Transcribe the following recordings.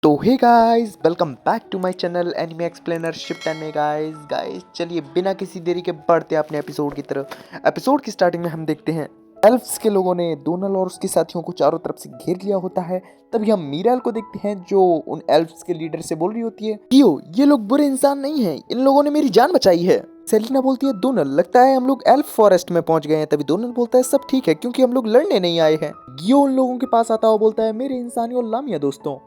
तो hey guys, welcome back to my channel anime explainer shift and में। Guys चलिए बिना किसी देरी के बढ़ते हैं अपने एपिसोड की तरफ। एपिसोड की स्टार्टिंग में हम देखते हैं एल्फ्स के लोगों ने डोनल और उसके साथियों को चारों तरफ से घेर लिया होता है। तभी हम मीराल को देखते हैं जो उन एल्फ्स के लीडर से बोल रही होती है, कियो ये लोग बुरे इंसान नहीं हैं, इन लोगों ने मेरी जान बचाई है। सेलिना बोलती है, डोनल लगता है हम लोग एल्फ फॉरेस्ट में पहुंच गए हैं। तभी डोनल बोलता है, सब ठीक है क्योंकि हम लोग लड़ने नहीं आए हैं। गियो उन लोगों के पास आता हुआ बोलता है, मेरे इंसानी और लामिया दोस्तों,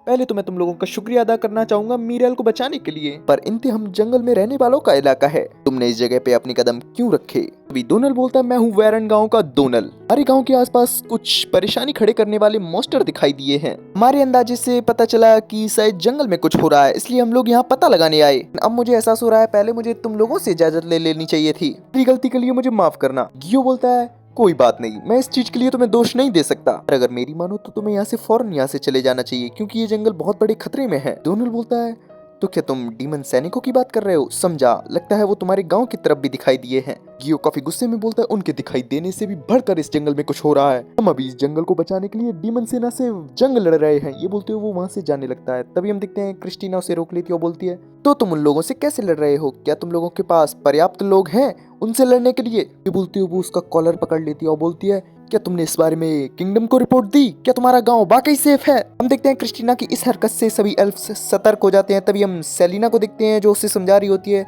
पहले तो मैं तुम लोगों का शुक्रिया अदा करना चाहूंगा मीराल को बचाने के लिए, पर इनते हम जंगल में रहने वालों का इलाका है, तुमने इस जगह पे अपनी कदम क्यों रखे। अभी डोनल बोलता है, मैं हूँ वेरन गांव का डोनल। हमारे गांव के आसपास कुछ परेशानी खड़े करने वाले मॉन्स्टर दिखाई दिए हैं। हमारे अंदाजे से पता चला कि शायद जंगल में कुछ हो रहा है, इसलिए हम लोग यहाँ पता लगाने आए। अब मुझे एहसास हो रहा है पहले मुझे तुम लोगों से इजाजत ले लेनी चाहिए थी। मेरी गलती के लिए मुझे माफ करना। गियो बोलता है, कोई बात नहीं, मैं इस चीज के लिए तुम्हें दोष नहीं दे सकता, पर अगर मेरी मानो तो तुम्हें यहाँ से फौरन यहाँ से चले जाना चाहिए क्योंकि ये जंगल बहुत बड़े खतरे में है। डोनल बोलता है, तो क्या तुम डीमन सैनिकों की बात कर रहे हो? समझा, लगता है वो तुम्हारे गांव की तरफ भी दिखाई दिए हैं। गियो काफी गुस्से में बोलता है, उनके दिखाई देने से भी बढ़कर इस जंगल में कुछ हो रहा है। हम अभी इस जंगल को बचाने के लिए डीमन सेना से जंग लड़ रहे हैं। ये बोलते हुए वो वहां से जाने लगता है। तभी हम देखते हैं क्रिस्टीना उसे रोक लेती है और बोलती है, तो तुम उन लोगों से कैसे लड़ रहे हो? क्या तुम लोगों के पास पर्याप्त लोग हैं उनसे लड़ने के लिए? ये बोलते हुए वो उसका कॉलर पकड़ लेती है और बोलती है, क्या तुमने इस बारे में किंगडम को रिपोर्ट दी? क्या तुम्हारा गांव वाकई सेफ है? हम देखते हैं क्रिस्टीना की इस हरकत से सभी एल्फ्स सतर्क हो जाते हैं। तभी हम सेलिना को देखते हैं जो उसे समझा रही होती है,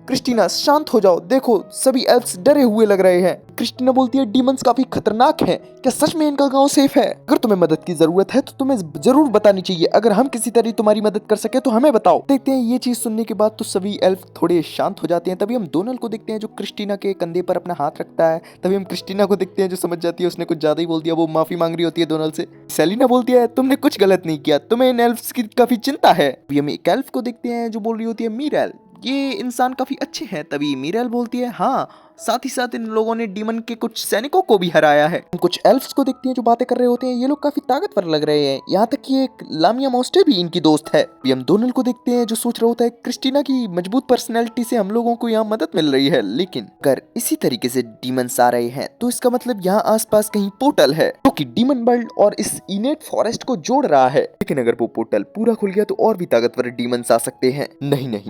क्रिस्टीना शांत हो जाओ, देखो सभी एल्फ्स डरे हुए लग रहे हैं। क्रिस्टीना बोलती है, डीमंस काफी खतरनाक हैं, क्या सच में इनका गांव सेफ है? अगर तुम्हें मदद की जरूरत है तो तुम्हें जरूर बतानी चाहिए, अगर हम किसी तरह तुम्हारी मदद कर सके तो हमें बताओ। देखते हैं ये चीज सुनने के बाद तो सभी एल्फ थोड़े शांत हो जाते हैं। तभी हम डोनल को देखते हैं जो क्रिस्टीना के कंधे पर अपना हाथ रखता है। तभी हम क्रिस्टीना को देखते हैं जो समझ जाती है उसने कुछ ज्यादा ही बोल दिया, वो माफी मांग रही होती है डोनल से। सेलिना बोलती है, तुमने कुछ गलत नहीं किया, तुम्हें इन एल्फ्स की काफी चिंता है। अभी हम एक एल्फ को देखते हैं जो बोल रही होती है, मीराल ये इंसान काफी अच्छे हैं। तभी मीराल बोलती है, हाँ साथ ही साथ इन लोगों ने डीमन के कुछ सैनिकों को भी हराया है। हम कुछ एल्फ्स को देखते हैं जो बातें कर रहे होते हैं, ये लोग काफी ताकतवर लग रहे हैं, यहाँ तक कि एक लामिया मॉन्स्टर भी इनकी दोस्त है। हम डोनल को देखते हैं जो सोच रहा होता है, क्रिस्टीना की मजबूत पर्सनैलिटी से हम लोगों को यहाँ मदद मिल रही है, लेकिन अगर इसी तरीके से डीमंस आ रहे हैं तो इसका मतलब यहाँ आसपास कहीं पोर्टल है जो कि डीमन वर्ल्ड और इस इनेट फॉरेस्ट को जोड़ रहा है। लेकिन अगर वो पोर्टल पूरा खुल गया तो और भी ताकतवर डीमंस आ सकते हैं। नहीं,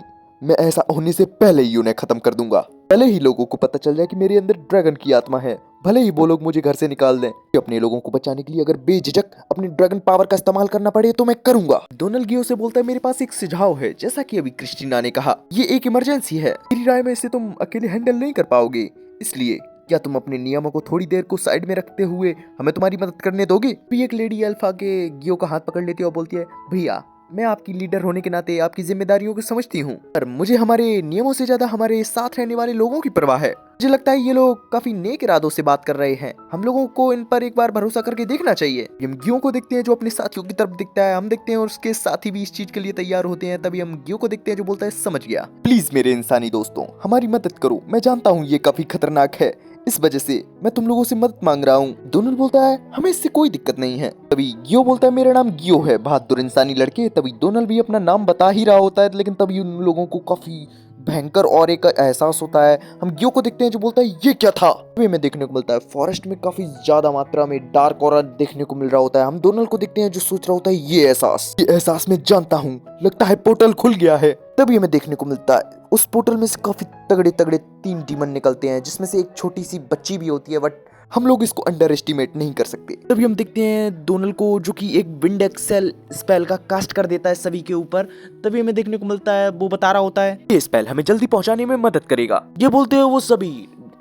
मैं ऐसा होने से पहले ही उन्हें खत्म कर दूंगा। भले ही लोगों को पता चल जाए कि मेरे अंदर ड्रैगन की आत्मा है, भले ही वो लोग मुझे घर से निकाल दें, अपने लोगों को बचाने के लिए अगर बेझिझक अपनी ड्रैगन पावर का इस्तेमाल करना पड़े तो मैं करूंगा। डोनल गियो से बोलता है, मेरे पास एक सुझाव है, जैसा कि अभी क्रिस्टीना ने कहा, ये एक इमरजेंसी है, मेरी राय में इसे तुम अकेले हैंडल नहीं कर पाओगे, इसलिए क्या तुम अपने नियमों को थोड़ी देर को साइड में रखते हुए हमें तुम्हारी मदद करने दोगे? भी एक लेडी अल्फा के गियो का हाथ पकड़ लेती है और बोलती है, भैया मैं आपकी लीडर होने के नाते आपकी जिम्मेदारियों को समझती हूँ, पर मुझे हमारे नियमों से ज्यादा हमारे साथ रहने वाले लोगों की परवाह है। मुझे लगता है ये लोग काफी नेक इरादों से बात कर रहे हैं, हम लोगों को इन पर एक बार भरोसा करके देखना चाहिए। हम गियो को देखते हैं जो अपने साथियों की तरफ दिखता है, हम देखते हैं और उसके साथी भी इस चीज के लिए तैयार होते हैं। तभी हम गियो को देखते हैं जो बोलता है, समझ गया, प्लीज मेरे इंसानी दोस्तों हमारी मदद करो, मैं जानता हूँ ये काफी खतरनाक है, इस वजह से मैं तुम लोगों से मदद मांग रहा हूँ। डोनल बोलता है, हमें इससे कोई दिक्कत नहीं है। तभी गियो बोलता है, मेरा नाम गियो है, बहादुर इंसानी लड़के। तभी डोनल भी अपना नाम बता ही रहा होता है, लेकिन तभी उन लोगों को काफी भयंकर और एक एहसास होता है। हम गियो को देखते हैं जो बोलता है, ये क्या था? हमें देखने को मिलता है फॉरेस्ट में काफी ज्यादा मात्रा में डार्क ऑरा देखने को मिल रहा होता है। हम डोनल को देखते हैं जो सोच रहा होता है, ये एहसास मैं जानता हूँ, लगता है पोर्टल खुल गया है। तभी हमें देखने को मिलता है उस पोर्टल में से काफी तगड़े तगड़े 3 डीमन निकलते हैं, जिसमें से एक छोटी सी बच्ची भी होती है, बट हम लोग इसको अंडर एस्टिमेट नहीं कर सकते। तभी हम देखते हैं डोनल को जो कि एक विंड एक्सेल स्पेल का कास्ट कर देता है सभी के ऊपर। तभी हमें देखने को मिलता है वो बता रहा होता है, ये स्पेल हमें जल्दी पहुंचाने में मदद करेगा। ये बोलते हुए वो सभी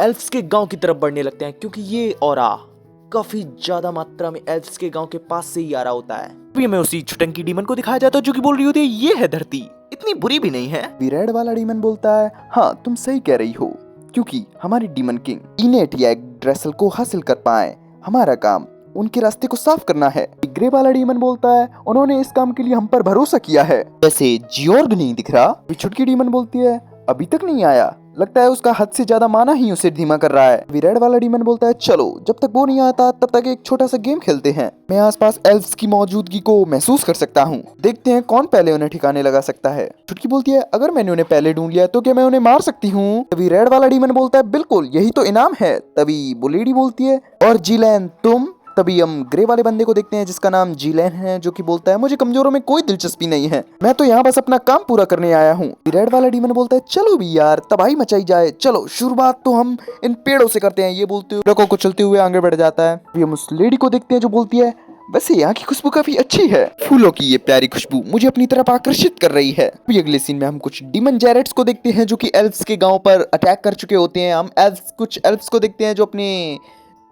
एल्फ्स के गांव की तरफ बढ़ने लगते हैं, क्योंकि ये ऑरा काफी ज्यादा मात्रा में एल्फ्स के गांव के पास से ही आ रहा होता है। तभी हमें उसी छुटंकी डीमन को दिखाया जाता है जो कि बोल रही होती है, ये है धरती, इतनी बुरी भी नहीं है। रेड वाला डीमन बोलता है, हाँ तुम सही कह रही हो, क्योंकि हमारी डीमन किंग इनेट या ड्रेसल को हासिल कर पाए, हमारा काम उनके रास्ते को साफ करना है। ग्रे वाला डीमन बोलता है, उन्होंने इस काम के लिए हम पर भरोसा किया है, जैसे जियोर्ग नहीं दिख रहा। छुटकी डीमन बोलती है, अभी तक नहीं आया, लगता है उसका हद से ज्यादा माना ही उसे धीमा कर रहा है। रेड वाला डीमन बोलता है, चलो जब तक वो नहीं आता तब तक एक छोटा सा गेम खेलते हैं, मैं आसपास एल्फ्स की मौजूदगी को महसूस कर सकता हूँ, देखते हैं कौन पहले उन्हें ठिकाने लगा सकता है। छुटकी बोलती है, अगर मैंने उन्हें पहले ढूंढ लिया तो क्या मैं उन्हें मार सकती हूँ? तभी रेड वाला डीमन बोलता है, बिल्कुल यही तो इनाम है। तभी बुलेडी बोलती है, और जिलैन तुम? तभी हम ग्रे वाले बंदे को देखते हैं जिसका नाम जीलैन है, जो कि बोलता है मुझे कमजोरों में कोई दिलचस्पी नहीं है, मैं तो यहाँ बस अपना काम पूरा करने आया हूँ। रेड वाला डीमन बोलता है चलो भी यार तबाही मचाई जाए, चलो शुरुआत तो हम इन पेड़ों से करते हैं। ये बोलते हुए ट्रकों को चलते हुए आगे बढ़ जाता है। अभी हम उस लेडी को देखते हैं जो बोलती है वैसे यहाँ की खुशबू काफी अच्छी है, फूलों की ये प्यारी खुशबू मुझे अपनी तरफ आकर्षित कर रही है। अभी अगले सीन में हम कुछ डीमन जैरेट्स को देखते हैं जो कि एल्व्स के गांव पर अटैक कर चुके होते हैं। हम कुछ एल्व्स को देखते हैं जो अपने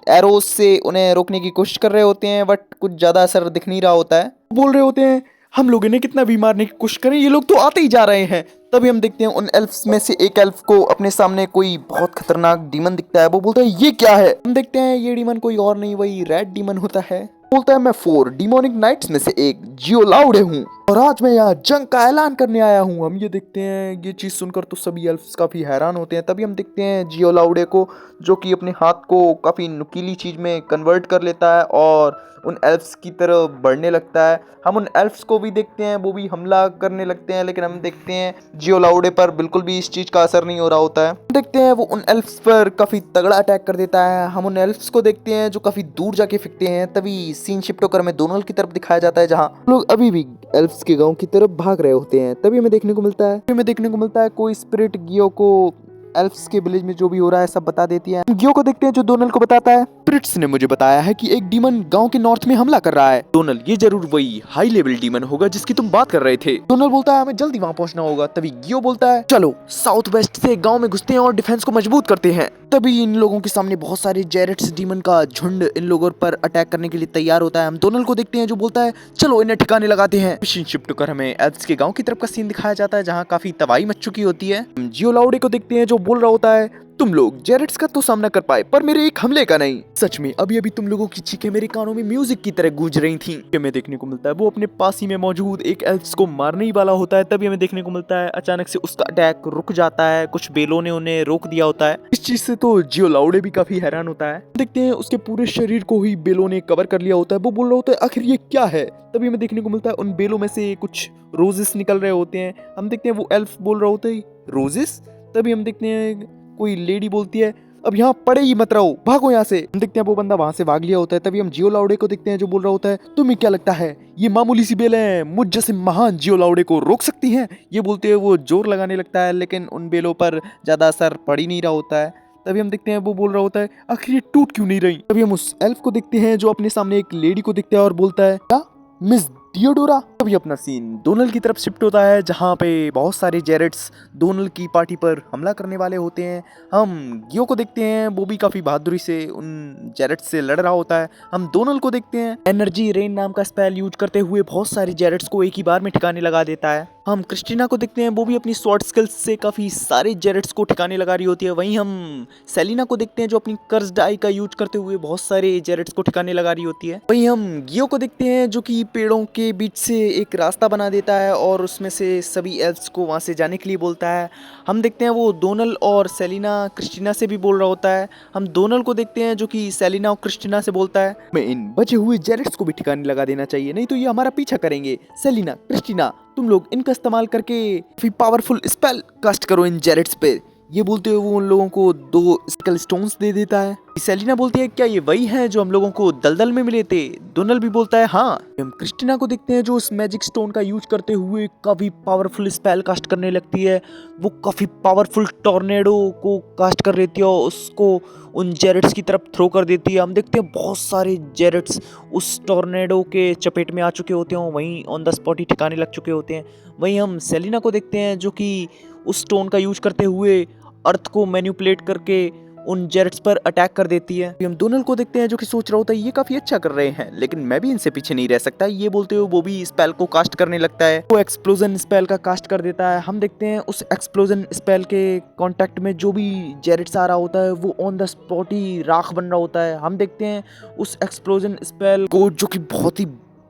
एरोस से उन्हें रोकने की कोशिश कर रहे होते हैं, बट कुछ ज्यादा असर दिख नहीं रहा होता है। बोल रहे होते हैं हम लोग इन्हें कितना भी मारने की कोशिश करें ये लोग तो आते ही जा रहे हैं। तभी हम देखते हैं उन एल्फ्स में से एक एल्फ को अपने सामने कोई बहुत खतरनाक डीमन दिखता है। वो बोलता है ये क्या है। हम देखते हैं ये डीमन कोई और नहीं वही रेड डीमन होता है। बोलता है मैं 4 डिमोनिक नाइट्स में से एक जियोलाउडे हूँ और आज मैं यहाँ जंग का ऐलान करने आया हूँ। हम ये देखते हैं ये चीज सुनकर तो सभी एल्फ्स काफी हैरान होते हैं। तभी हम देखते हैं जियोलाउडे को जो कि अपने हाथ को काफी नुकीली चीज में कन्वर्ट कर लेता है और उन एल्फ्स की तरफ बढ़ने लगता है। हम उन एल्फ्स को भी देखते हैं वो भी हमला करने लगते हैं, लेकिन हम देखते हैं जियोलाउडे पर बिल्कुल भी इस चीज का असर नहीं हो रहा होता है। देखते हैं वो उन एल्फ्स पर काफी तगड़ा अटैक कर देता है। हम उन एल्फ्स को देखते हैं जो काफी दूर जाके फेंकते हैं। तभी सीन शिफ्ट होकर हमें डोनल्ड की तरफ दिखाया जाता है जहाँ लोग अभी भी एल्फ्स के गांव की तरफ भाग रहे होते हैं। तभी हमें देखने को मिलता है कोई स्पिरिट गियो को एल्फ्स के विलेज में जो भी हो रहा है सब बता देती है। गियो को देखते हैं जो डोनल्ड को बताता है स्पिरिट्स ने मुझे बताया है कि एक डीमन गांव के नॉर्थ में हमला कर रहा है। डोनल्ड ये जरूर वही हाई लेवल डीमन होगा जिसकी तुम बात कर रहे थे। डोनल्ड बोलता है हमें जल्दी वहां पहुंचना होगा। तभी गियो बोलता है चलो साउथ वेस्ट से गांव में घुसते हैं और डिफेंस को मजबूत करते हैं। तभी इन लोगों के सामने बहुत सारे जेरेट्स डीमन का झुंड इन लोगों पर अटैक करने के लिए तैयार होता है। हम डोनल्ड को देखते हैं जो बोलता है चलो इन्हें ठिकाने लगाते हैं। मिशन शिफ्ट होकर हमें एल्फ्स के गांव की तरफ का सीन दिखाया जाता है जहां काफी तबाही मच चुकी होती है। हम जियोलाउडे को देखते हैं जो बोल रहा होता है तुम लोग जेरेट्स का तो सामना कर पाए पर मेरे एक हमले का नहीं। सच में अभी अभी तुम लोगों की चीखें मेरे कानों में म्यूजिक की तरह गूंज रही थीं। हमें देखने को मिलता है वो अपने पास ही में मौजूद एक एल्फ्स को मारने ही वाला होता है। तभी हमें देखने को मिलता है अचानक से उसका अटैक रुक जाता है, कुछ बेलों ने उन्हें रोक दिया होता है। इस चीज से तो जियोलाउडे भी काफी हैरान होता है। देखते हैं उसके पूरे शरीर को ही बेलों ने कवर कर लिया होता है। वो बोल रहा होता है आखिर ये क्या है। तभी हमें देखने को मिलता है उन बेलों में से कुछ रोजेस निकल रहे होते हैं। हम देखते हैं वो एल्फ बोल रहा होता है रोजेस। तभी हम देखते हैं कोई लेडी बोलती है अब यहाँ पड़े ही मत रहो, भागो यहाँ से। हम देखते हैं वो बंदा वहां से भाग लिया होता है। तभी हम जियोलाउडे को देखते हैं जो बोल रहा होता है तुम्हें क्या लगता है ये मामूली सी बेलें मुझ जैसे महान जियोलाउडे को रोक सकती हैं। ये बोलते हुए वो जोर लगाने लगता है लेकिन उन बेलों पर ज्यादा असर पड़ ही नहीं रहा होता है। तभी हम देखते हैं वो बोल रहा होता है आखिर ये टूट क्यों नहीं रही। तभी हम उस एल्फ को देखते हैं जो अपने सामने एक लेडी को देखता है और बोलता है क्या मिस डियोडोरा। तभी अपना सीन डोनल्ड की तरफ शिफ्ट होता है जहाँ पे बहुत सारे जेरेट्स डोनल्ड की पार्टी पर हमला करने वाले होते हैं। हम गियो को देखते हैं वो भी काफी बहादुरी से उन जेरेट्स से लड़ रहा होता है। हम डोनल्ड को देखते हैं एनर्जी रेन नाम का स्पेल यूज करते हुए बहुत सारे जेरेट्स को एक ही बार में ठिकाने लगा देता है। हम क्रिस्टीना को देखते हैं वो भी अपनी स्वॉर्ड स्किल्स से काफी सारे जेरेट्स को ठिकाने लगा रही होती है। वहीं हम सेलिना को देखते हैं जो अपनी कर्स्ड आई का यूज करते हुए बहुत सारे जेरेट्स को ठिकाने लगा रही होती है। वहीं हम गियो को देखते हैं जो कि पेड़ों के बीच से एक रास्ता बना देता है और उसमें से सभी एल्फ्स को वहां से जाने के लिए बोलता है। हम देखते हैं वो डोनल्ड और सेलिना क्रिस्टीना से भी बोल रहा होता है। हम डोनल्ड को देखते हैं जो कि सेलिना और क्रिस्टीना से बोलता है मैं इन बचे हुए जेरेट्स को भी ठिकाने लगा देना चाहिए नहीं तो ये हमारा पीछा करेंगे। सेलिना क्रिस्टीना तुम लोग इनका इस्तेमाल करके काफी पावरफुल स्पेल कास्ट करो इन जेरेट्स पे। ये बोलते हुए वो उन लोगों को 2 स्कल स्टोन्स दे देता है। सेलिना बोलती है क्या ये वही है जो हम लोगों को दलदल में मिले थे। डोनल्ड भी बोलता है हाँ। हम क्रिस्टीना को देखते हैं जो उस मैजिक स्टोन का यूज करते हुए काफी पावरफुल स्पेल कास्ट करने लगती है। वो काफी पावरफुल टॉर्नेडो को कास्ट कर लेती है और उसको उन जेरेट्स की तरफ थ्रो कर देती है। हम देखते हैं बहुत सारे जेरेट्स उस टॉर्नेडो के चपेट में आ चुके होते हैं, वहीं ऑन द स्पॉट ही ठिकाने लग चुके होते हैं। वहीं हम सेलिना को देखते हैं जो कि उस स्टोन का यूज करते हुए अर्थ को मैनिपुलेट करके उन जेरेट्स पर अटैक कर देती है। हम डोनल्ड को देखते हैं जो कि सोच रहा होता है ये काफी अच्छा कर रहे हैं लेकिन मैं भी इनसे पीछे नहीं रह सकता। ये बोलते हुए वो भी स्पेल को कास्ट करने लगता है। वो एक्सप्लोजन स्पेल का कास्ट कर देता है। हम देखते हैं उस एक्सप्लोजन स्पेल के कांटेक्ट में जो भी जेरेट्स आ रहा होता है वो ऑन द स्पॉट ही राख बन रहा होता है। हम देखते हैं उस एक्सप्लोजन स्पेल को जो कि बहुत ही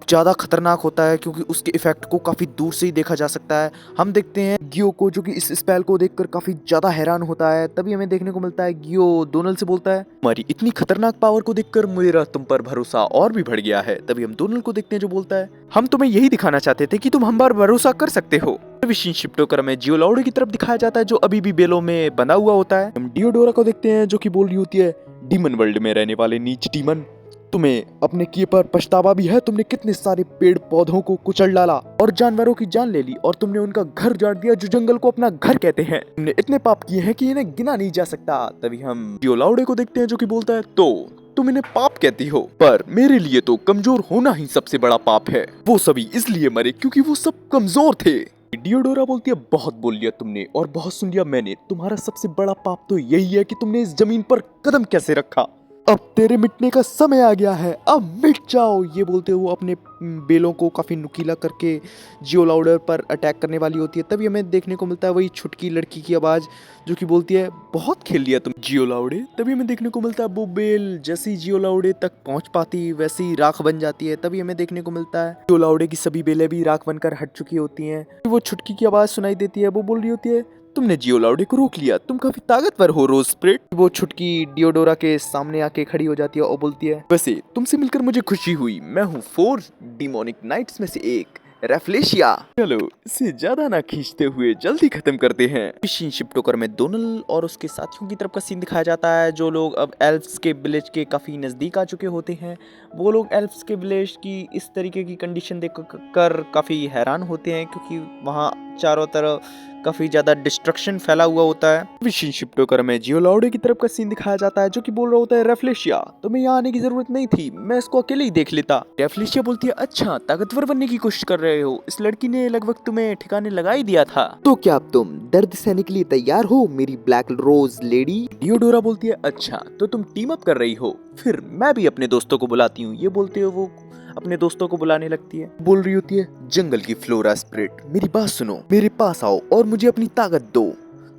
ज़्यादा खतरनाक होता है क्योंकि उसके इफेक्ट को काफ़ी दूर से ही देखा जा सकता है। हम देखते हैं गियो को जो कि इस स्पेल को देखकर काफ़ी ज़्यादा हैरान होता है। तभी हमें देखने को मिलता है गियो डोनल्ड से बोलता है हमारी इतनी खतरनाक पावर को देखकर मेरा तुम पर भरोसा और भी बढ़ गया है। तभी हम डोनल्ड को देखते हैं जो बोलता है हम तुम्हें यही दिखाना चाहते थे कि तुम हम पर भरोसा कर सकते हो। विशिन शिफ्ट होकर हमें जियोलाउडे की तरफ दिखाया जाता है जो अभी भी बेलों में बंधा हुआ होता है। हम डियोडोरा को देखते हैं जो कि बोल रही होती है डीमन वर्ल्ड में रहने वाले नीच डीमन तुम्हें अपने किए पर पछतावा भी है। तुमने कितने सारे पेड़ पौधों को कुचल डाला और जानवरों की जान ले ली और तुमने उनका घर जाड़ दिया जो जंगल को अपना घर कहते हैं। तुमने इतने पाप किए हैं कि इन्हें गिना नहीं जा सकता। तभी हम डियोलाउडे को देखते हैं जो कि बोलता है, तो तुम इन्हें पाप कहती हो, पर मेरे लिए तो कमजोर होना ही सबसे बड़ा पाप है। वो सभी इसलिए मरे क्योंकि वो सब कमजोर थे। डियोडोरा बोलती है, बहुत बोल लिया तुमने और बहुत सुन लिया मैंने। तुम्हारा सबसे बड़ा पाप तो यही है कि तुमने इस जमीन पर कदम कैसे रखा। अब तेरे मिटने का समय आ गया है, अब मिट जाओ। ये बोलते हुए वो अपने बेलों को काफी नुकीला करके जियोलाउडर पर अटैक करने वाली होती है। तभी हमें देखने को मिलता है वही छुटकी लड़की की आवाज जो कि बोलती है, बहुत खेल लिया तुम जियोलाउडे। तभी हमें देखने को मिलता है वो बेल जैसी जियोलाउडे तक पहुंच पाती वैसे ही राख बन जाती है। तभी हमें देखने को मिलता है जियोलाउडे की सभी बेलें भी राख बनकर हट चुकी होती हैं। वो छुटकी की आवाज सुनाई देती है। वो बोल रही होती है, तुमने जियोलाउडे को रोक लिया, तुम काफी ताकतवर हो रोज स्प्रिट। वो छुटकी डियोडोरा के सामने आके खड़ी हो जाती है और बोलती है, वैसे तुमसे मिलकर मुझे खुशी हुई। मैं हूँ 4 डिमोनिक नाइट्स में से एक, रेफ्लेशिया। चलो इसे ज्यादा ना खींचते हुए जल्दी खत्म करते हैं। फिशिंग शिप टोकर में डोनल और उसके साथियों की तरफ का सीन दिखाया जाता है जो लोग अब एल्फ्स के विलेज के काफी नजदीक आ चुके होते हैं। वो लोग एल्फ्स के विलेज की इस तरीके की कंडीशन देख कर काफी हैरान होते हैं क्योंकि वहाँ चारों तरफ काफी ज्यादा डिस्ट्रक्शन फैला हुआ होता है। फिशिंग शिप टोकर में जियोलाउडे की तरफ का सीन दिखाया जाता है जो कि बोल रहा होता है, रेफ्लेशिया तुम्हें यहाँ आने की जरूरत नहीं थी, मैं इसको अकेले ही देख लेता। रेफ्लेशिया बोलती है, अच्छा ताकतवर बनने की कोशिश कर रहे हो, इस लड़की ने लगभग तुम्हें ठिकाने लगा ही दिया था, तो क्या अब तुम दर्द सहने के लिए तैयार हो मेरी ब्लैक रोज लेडी। डियोडोरा बोलती है, अच्छा तो तुम टीम अप कर रही हो, फिर मैं भी अपने दोस्तों को बुलाती हूँ। ये बोलते हुए वो अपने दोस्तों को बुलाने लगती है। बोल रही होती है, जंगल की फ्लोरा स्पिरिट मेरी बात सुनो, मेरे पास आओ और मुझे अपनी ताकत दो।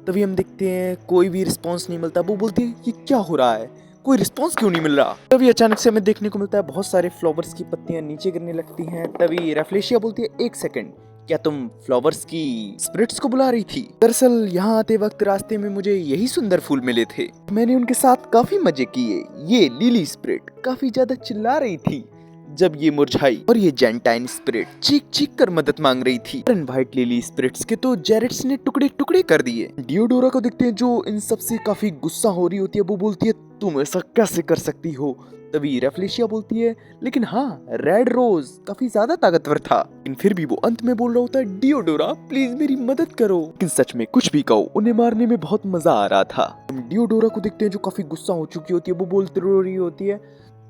तभी हम देखते हैं कोई भी रिस्पॉन्स नहीं मिलता। वो बोलती है, ये क्या हो रहा है, कोई रिस्पॉन्स क्यों नहीं मिल रहा। तभी अचानक से हमें देखने को मिलता है बहुत सारे फ्लावर्स की पत्तियां नीचे गिरने लगती हैं। तभी रेफ्लेशिया बोलती है, एक सेकंड, क्या तुम फ्लावर्स की स्पिरिट्स को बुला रही थी। दरअसल यहाँ आते वक्त रास्ते में मुझे यही सुंदर फूल मिले थे, मैंने उनके साथ काफी मजे किए। ये लिली स्पिरिट काफी ज्यादा चिल्ला रही थी जब ये मुरझाई और ये जेंटाइन स्पिरिट चीख चीख कर मदद मांग रही थी। व्हाइट लिली स्पिरिट्स के तो जेरेट्स ने टुकड़े टुकड़े कर दिए। डियोडोरा को देखते हैं जो इन सब से काफी गुस्सा हो रही होती है। वो बोलती है, तुम ऐसा कैसे कर सकती हो। तभी रेफ्लेशिया बोलती है, लेकिन हाँ रेड रोज काफी ज्यादा ताकतवर था। लेकिन फिर भी वो अंत में बोल रहा होता है, डियोडोरा प्लीज मेरी मदद करो। लेकिन सच में कुछ भी कहो, उन्हें मारने में बहुत मजा आ रहा था। हम डियोडोरा को देखते हैं जो काफी गुस्सा हो चुकी होती है। वो बोलती रही होती है,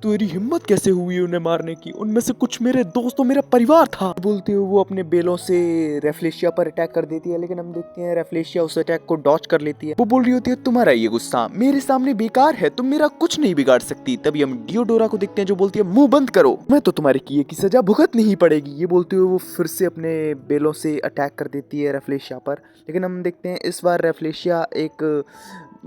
तेरी हिम्मत कैसे हुई उन्हें मारने की, उनमें से कुछ मेरे दोस्त और मेरा परिवार था। बोलते हुए वो अपने बेलों से रेफ्लेशिया पर अटैक कर देती है। लेकिन हम देखते हैं रेफ्लेशिया उस अटैक को डॉच कर लेती है। वो बोल रही होती है, तुम्हारा ये गुस्सा मेरे सामने बेकार है, तुम मेरा कुछ नहीं बिगाड़ सकती। तभी हम डियोडोरा को देखते हैं जो बोलती है, मुंह बंद करो, मैं तो तुम्हारे किए की सजा भुगतनी ही पड़ेगी। ये बोलते हुए वो फिर से अपने बेलों से अटैक कर देती है रेफ्लेशिया पर। लेकिन हम देखते हैं इस बार रेफ्लेशिया एक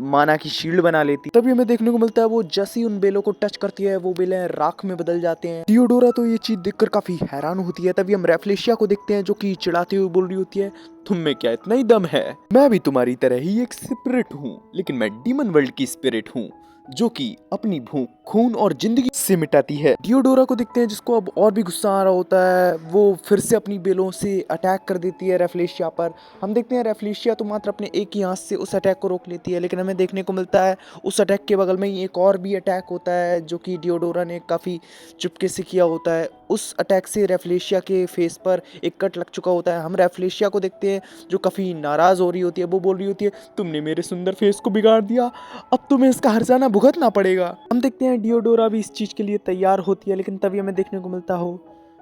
माना की शील्ड बना लेती। तभी हमें देखने को मिलता है वो जैसे ही उन बेलों को टच करती है वो बेलें राख में बदल जाते हैं। डियोडोरा तो ये चीज देखकर काफी हैरान होती है। तभी हम रेफ्लेशिया को देखते हैं जो कि चिढ़ाते हुए बोल रही होती है, तुम में क्या इतना ही दम है, मैं भी तुम्हारी तरह ही एक स्पिरिट हूँ, लेकिन मैं डीमन वर्ल्ड की स्पिरिट हूँ जो कि अपनी भूख खून और जिंदगी से मिटाती है। डियोडोरा को देखते हैं जिसको अब और भी गुस्सा आ रहा होता है। वो फिर से अपनी बेलों से अटैक कर देती है रेफ्लेशिया पर। हम देखते हैं रेफ्लेशिया तो मात्र अपने एक ही हाथ से उस अटैक को रोक लेती है। लेकिन हमें देखने को मिलता है उस अटैक के बगल में ही एक और भी अटैक होता है जो कि डियोडोरा ने काफ़ी चुपके से किया होता है। उस अटैक से रेफ्लेशिया के फेस पर एक कट लग चुका होता है। हम रेफ्लेशिया को देखते हैं जो काफ़ी नाराज़ हो रही होती है। वो बोल रही होती है, तुमने मेरे सुंदर फेस को बिगाड़ दिया, अब तुम्हें इसका हर्जाना भुगतना पड़ेगा। हम देखते हैं डियोडोरा भी इस चीज के लिए तैयार होती है। लेकिन तभी हमें देखने को मिलता हो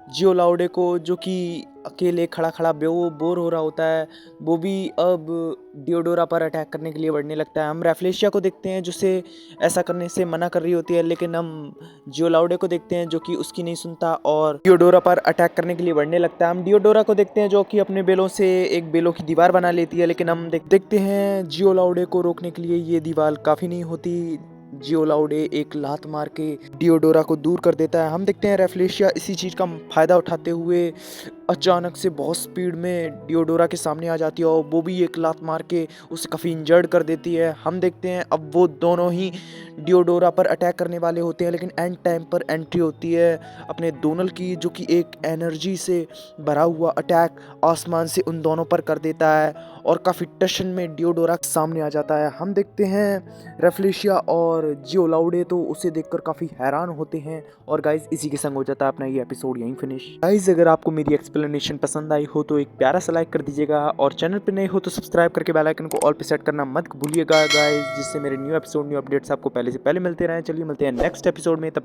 जियोलाउडे को जो कि अकेले खड़ा खड़ा बोर हो रहा होता है, वो भी अब डियोडोरा पर अटैक करने के लिए बढ़ने लगता है। हम रेफ्लेशिया को देखते हैं जो से ऐसा करने से मना कर रही होती है। लेकिन हम जियोलाउडे को देखते हैं जो कि उसकी नहीं सुनता और डियोडोरा पर अटैक करने के लिए बढ़ने लगता है। हम डियोडोरा को देखते हैं जो कि अपने बेलों से एक बेलों की दीवार बना लेती है। लेकिन हम देखते हैं जियोलाउडे को रोकने के लिए ये दीवार काफ़ी नहीं होती। जियोलाउडे एक लात मार के डियोडोरा को दूर कर देता है। हम देखते हैं रेफ्लेशिया इसी चीज का फायदा उठाते हुए अचानक से बहुत स्पीड में डियोडोरा के सामने आ जाती है और वो भी एक लात मार के उसे काफ़ी इंजर्ड कर देती है। हम देखते हैं अब वो दोनों ही डियोडोरा पर अटैक करने वाले होते हैं, लेकिन एंड टाइम पर एंट्री होती है अपने डोनल की, जो कि एक एनर्जी से भरा हुआ अटैक आसमान से उन दोनों पर कर देता है और काफ़ी टेंशन में डियोडोरा सामने आ जाता है। हम देखते हैं रेफ्लेशिया और जियो लाउडे तो उसे देखकर काफ़ी हैरान होते हैं। और गाइज इसी के संग हो जाता है अपना ये एपिसोड यहीं फिनिश। गाइज अगर आपको मेरी एक्सप्लेनेशन पसंद आई हो तो एक प्यारा सा लाइक कर दीजिएगा और चैनल पे नए हो तो सब्सक्राइब करके बेल आइकन को ऑल पे सेट करना मत भूलिएगा गाइज, जिससे मेरे न्यू एपिसोड न्यू अपडेट्स आपको पहले से पहले मिलते रहें। चलिए मिलते हैं नेक्स्ट एपिसोड में, तब